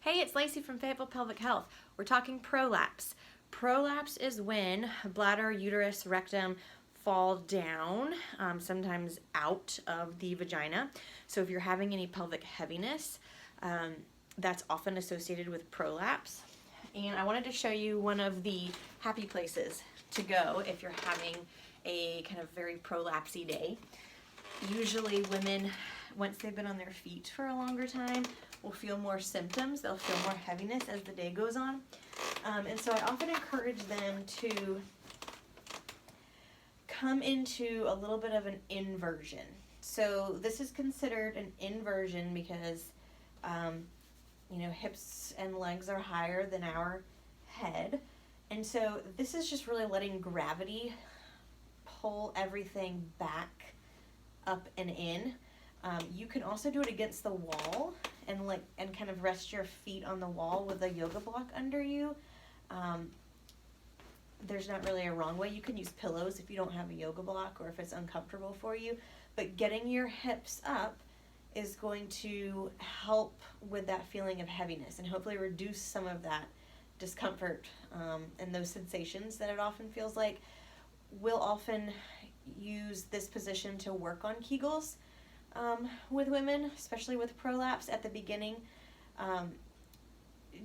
Hey, it's Lacey from Fayetteville Pelvic Health. We're talking prolapse. Prolapse is when bladder, uterus, rectum fall down, sometimes out of the vagina. So if you're having any pelvic heaviness, that's often associated with prolapse. And I wanted to show you one of the happy places to go if you're having a kind of very prolapsy day. Usually women, once they've been on their feet for a longer time, will feel more symptoms. They'll feel more heaviness as the day goes on. And so I often encourage them to come into a little bit of an inversion. So this is considered an inversion because, hips and legs are higher than our head. And so this is just really letting gravity pull everything back up and in. You can also do it against the wall and kind of rest your feet on the wall with a yoga block under you. There's not really a wrong way. You can use pillows if you don't have a yoga block or if it's uncomfortable for you. But getting your hips up is going to help with that feeling of heaviness and hopefully reduce some of that discomfort and those sensations that it often feels like. We'll often use this position to work on Kegels with women, especially with prolapse at the beginning.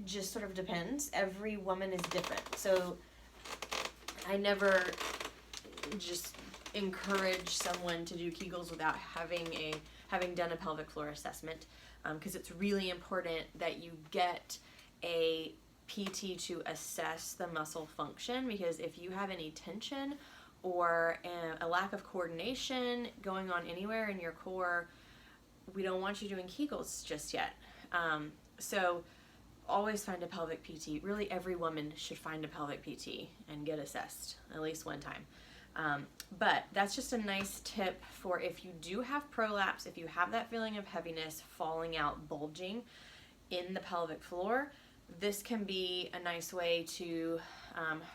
Just sort of depends. Every woman is different. So I never just encourage someone to do Kegels without having done a pelvic floor assessment, because it's really important that you get a PT to assess the muscle function, because if you have any tension or a lack of coordination going on anywhere in your core, we don't want you doing Kegels just yet. So always find a pelvic PT. Really every woman should find a pelvic PT and get assessed at least one time. But that's just a nice tip for if you do have prolapse, if you have that feeling of heaviness, falling out, bulging in the pelvic floor, this can be a nice way to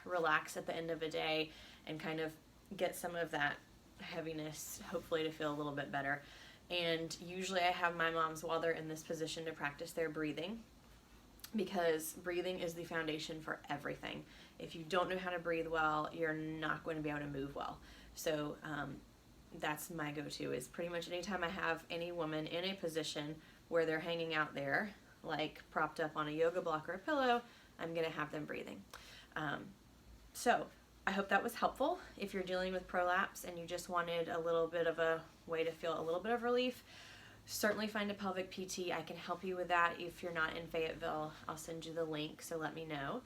relax at the end of a day and kind of get some of that heaviness, hopefully to feel a little bit better. And usually I have my moms, while they're in this position, to practice their breathing, because breathing is the foundation for everything. If you don't know how to breathe well, you're not going to be able to move well. So that's my go-to, is pretty much anytime I have any woman in a position where they're hanging out there, like propped up on a yoga block or a pillow, I'm going to have them breathing. So I hope that was helpful. If you're dealing with prolapse and you just wanted a little bit of a way to feel a little bit of relief, certainly find a pelvic PT. I can help you with that. If you're not in Fayetteville, I'll send you the link, so let me know.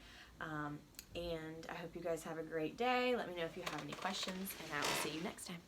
And I hope you guys have a great day. Let me know if you have any questions, and I will see you next time.